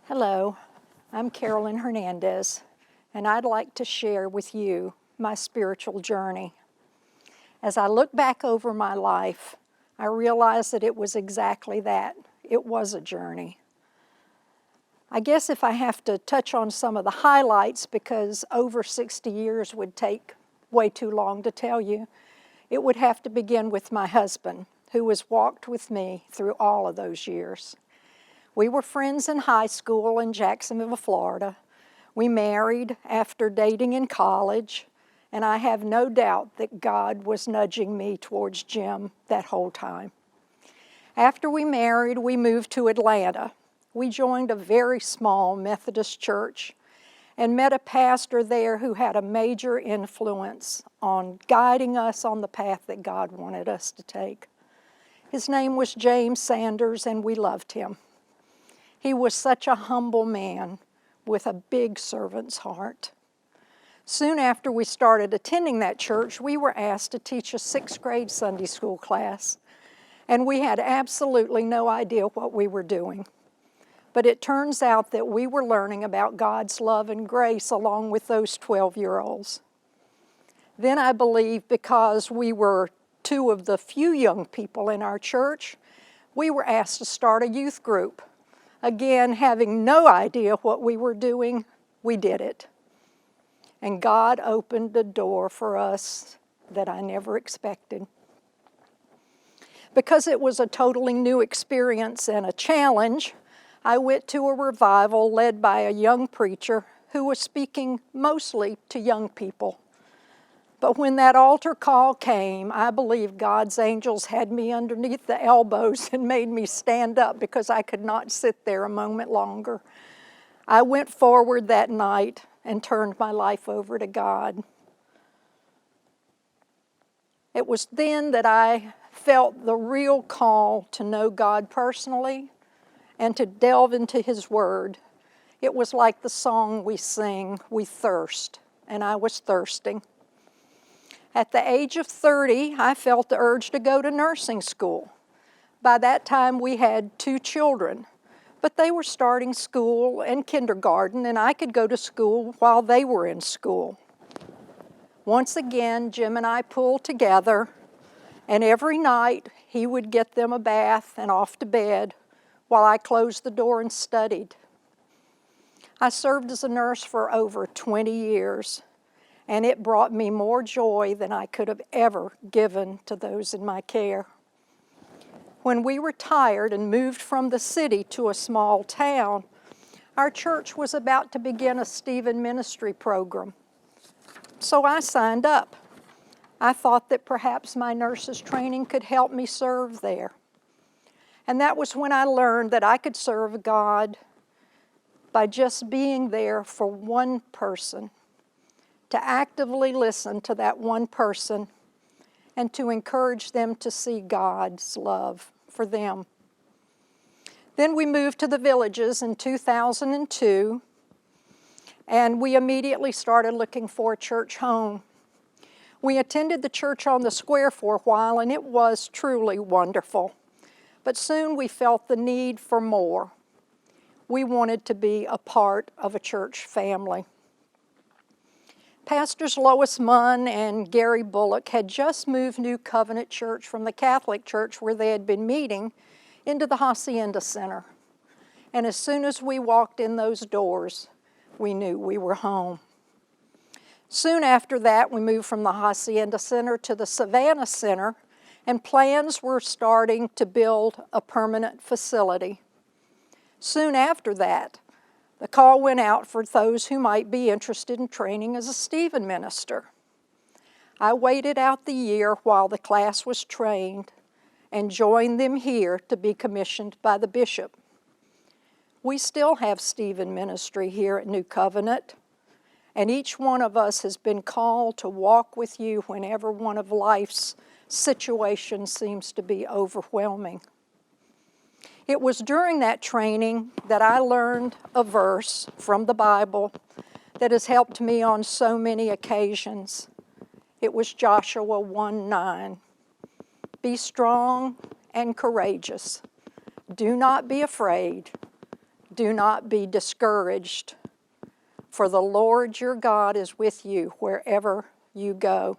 Hello, I'm Carolyn Hernandez, and I'd like to share with you my spiritual journey. As I look back over my life, I realize that it was exactly that. It was a journey. I guess if I have to touch on some of the highlights, because over 60 years would take way too long to tell you, it would have to begin with my husband, who has walked with me through all of those years. We were friends in high school in Jacksonville, Florida. We married after dating in college, and I have no doubt that God was nudging me towards Jim that whole time. After we married, we moved to Atlanta. We joined a very small Methodist church and met a pastor there who had a major influence on guiding us on the path that God wanted us to take. His name was James Sanders, and we loved him. He was such a humble man with a big servant's heart. Soon after we started attending that church, we were asked to teach a 6th grade Sunday school class, and we had absolutely no idea what we were doing. But it turns out that we were learning about God's love and grace along with those 12-year-olds. Then I believe because we were two of the few young people in our church, we were asked to start a youth group. Again, having no idea what we were doing, we did it. And God opened a door for us that I never expected. Because it was a totally new experience and a challenge, I went to a revival led by a young preacher who was speaking mostly to young people. But when that altar call came, I believe God's angels had me underneath the elbows and made me stand up because I could not sit there a moment longer. I went forward that night and turned my life over to God. It was then that I felt the real call to know God personally and to delve into His Word. It was like the song we sing, "We Thirst," and I was thirsting. At the age of 30, I felt the urge to go to nursing school. By that time, we had 2 children, but they were starting school and kindergarten, and I could go to school while they were in school. Once again, Jim and I pulled together, and every night he would get them a bath and off to bed while I closed the door and studied. I served as a nurse for over 20 years. And it brought me more joy than I could have ever given to those in my care. When we retired and moved from the city to a small town, our church was about to begin a Stephen ministry program. So I signed up. I thought that perhaps my nurse's training could help me serve there. And that was when I learned that I could serve God by just being there for one person, to actively listen to that one person and to encourage them to see God's love for them. Then we moved to the villages in 2002, and we immediately started looking for a church home. We attended the church on the square for a while, and it was truly wonderful. But soon we felt the need for more. We wanted to be a part of a church family. Pastors Lois Munn and Gary Bullock had just moved New Covenant Church from the Catholic Church where they had been meeting into the Hacienda Center. And as soon as we walked in those doors, we knew we were home. Soon after that, we moved from the Hacienda Center to the Savannah Center, and plans were starting to build a permanent facility. Soon after that, the call went out for those who might be interested in training as a Stephen minister. I waited out the year while the class was trained and joined them here to be commissioned by the bishop. We still have Stephen ministry here at New Covenant, and each one of us has been called to walk with you whenever one of life's situations seems to be overwhelming. It was during that training that I learned a verse from the Bible that has helped me on so many occasions. It was Joshua 1:9. Be strong and courageous. Do not be afraid. Do not be discouraged, for the Lord your God is with you wherever you go.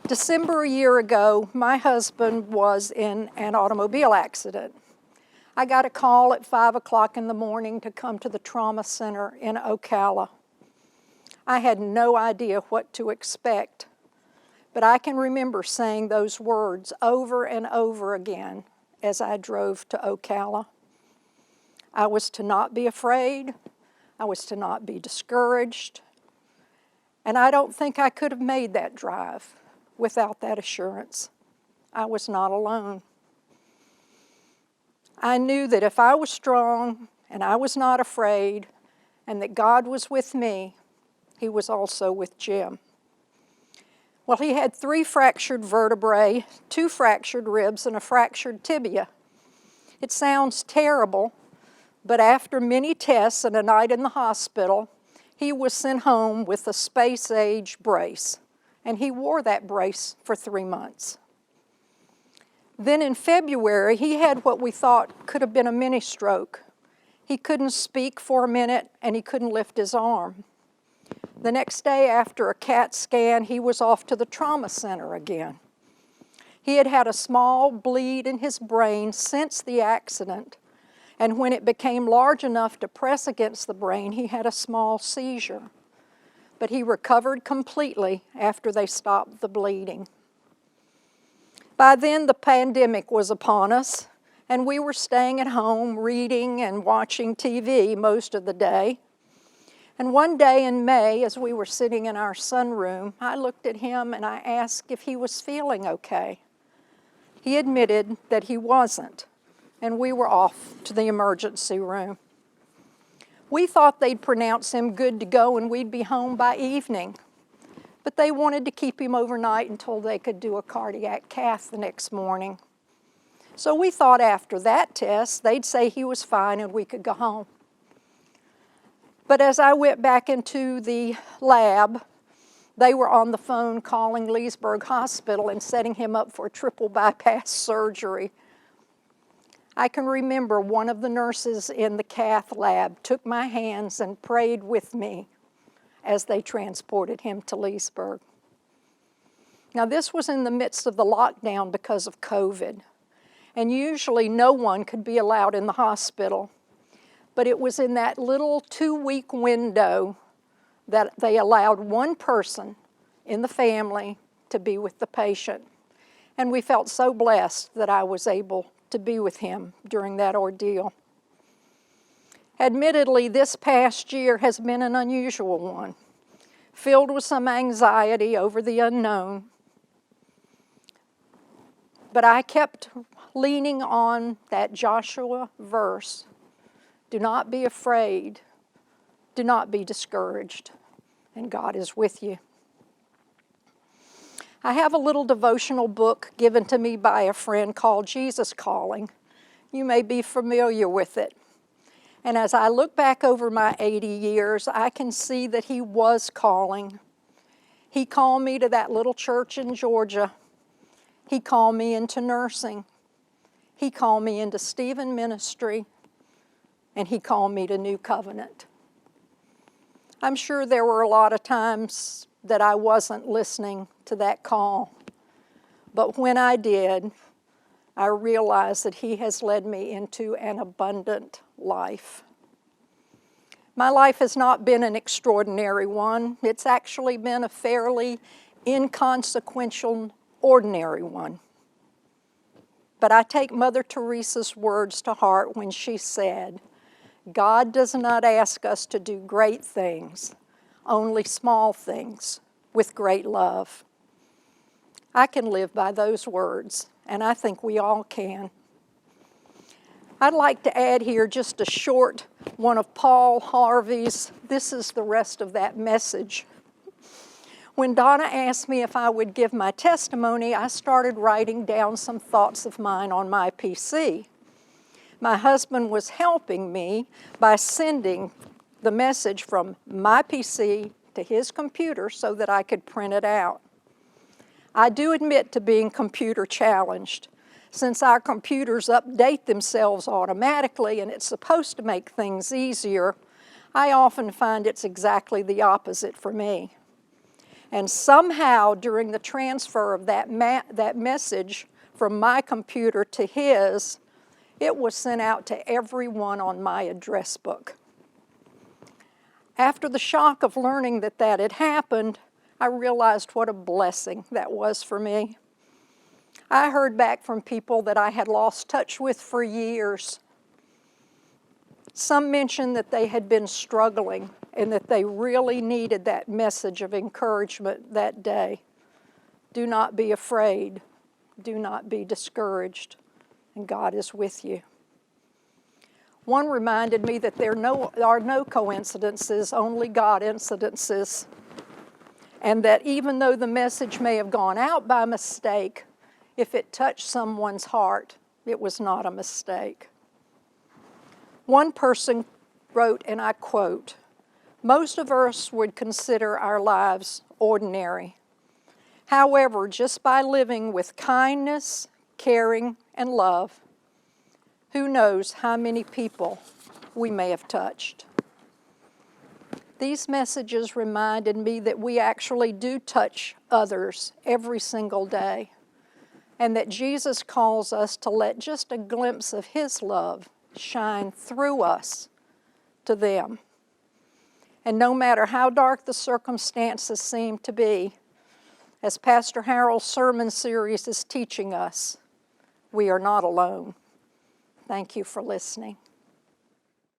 December a year ago, my husband was in an automobile accident. I got a call at 5 o'clock in the morning to come to the trauma center in Ocala. I had no idea what to expect, but I can remember saying those words over and over again as I drove to Ocala. I was to not be afraid. I was to not be discouraged. And I don't think I could have made that drive without that assurance. I was not alone. I knew that if I was strong and I was not afraid and that God was with me, He was also with Jim. Well, he had 3 fractured vertebrae, 2 fractured ribs, and a fractured tibia. It sounds terrible, but after many tests and a night in the hospital, he was sent home with a space-age brace, and he wore that brace for 3 months. Then in February, he had what we thought could have been a mini stroke. He couldn't speak for a minute, and he couldn't lift his arm. The next day after a CAT scan, he was off to the trauma center again. He had had a small bleed in his brain since the accident, and when it became large enough to press against the brain, he had a small seizure. But he recovered completely after they stopped the bleeding. By then, the pandemic was upon us, and we were staying at home, reading and watching TV most of the day. And one day in May, as we were sitting in our sunroom, I looked at him and I asked if he was feeling okay. He admitted that he wasn't, and we were off to the emergency room. We thought they'd pronounce him good to go and we'd be home by evening, but they wanted to keep him overnight until they could do a cardiac cath the next morning. So we thought after that test, they'd say he was fine and we could go home. But as I went back into the lab, they were on the phone calling Leesburg Hospital and setting him up for triple bypass surgery. I can remember one of the nurses in the cath lab took my hands and prayed with me as they transported him to Leesburg. Now, this was in the midst of the lockdown because of COVID, and usually no one could be allowed in the hospital. But it was in that little 2-week window that they allowed one person in the family to be with the patient. And we felt so blessed that I was able to be with him during that ordeal. Admittedly, this past year has been an unusual one, filled with some anxiety over the unknown. But I kept leaning on that Joshua verse. Do not be afraid. Do not be discouraged. And God is with you. I have a little devotional book given to me by a friend called Jesus Calling. You may be familiar with it. And as I look back over my 80 years, I can see that He was calling. He called me to that little church in Georgia. He called me into nursing. He called me into Stephen Ministry. And He called me to New Covenant. I'm sure there were a lot of times that I wasn't listening to that call. But when I did, I realized that He has led me into an abundant life. My life has not been an extraordinary one. It's actually been a fairly inconsequential, ordinary one. But I take Mother Teresa's words to heart when she said, God does not ask us to do great things, only small things with great love. I can live by those words, and I think we all can. I'd like to add here just a short one of Paul Harvey's. This is the rest of that message. When Donna asked me if I would give my testimony, I started writing down some thoughts of mine on my PC. My husband was helping me by sending the message from my PC to his computer so that I could print it out. I do admit to being computer challenged. Since our computers update themselves automatically and it's supposed to make things easier, I often find it's exactly the opposite for me. And somehow during the transfer of that message from my computer to his, it was sent out to everyone on my address book. After the shock of learning that that had happened, I realized what a blessing that was for me. I heard back from people that I had lost touch with for years. Some mentioned that they had been struggling and that they really needed that message of encouragement that day. Do not be afraid. Do not be discouraged. And God is with you. One reminded me that there are no coincidences, only God incidences. And that even though the message may have gone out by mistake, if it touched someone's heart, it was not a mistake. One person wrote, and I quote, "Most of us would consider our lives ordinary. However, just by living with kindness, caring, and love, who knows how many people we may have touched." These messages reminded me that we actually do touch others every single day, and that Jesus calls us to let just a glimpse of His love shine through us to them. And no matter how dark the circumstances seem to be, as Pastor Harold's sermon series is teaching us, we are not alone. Thank you for listening.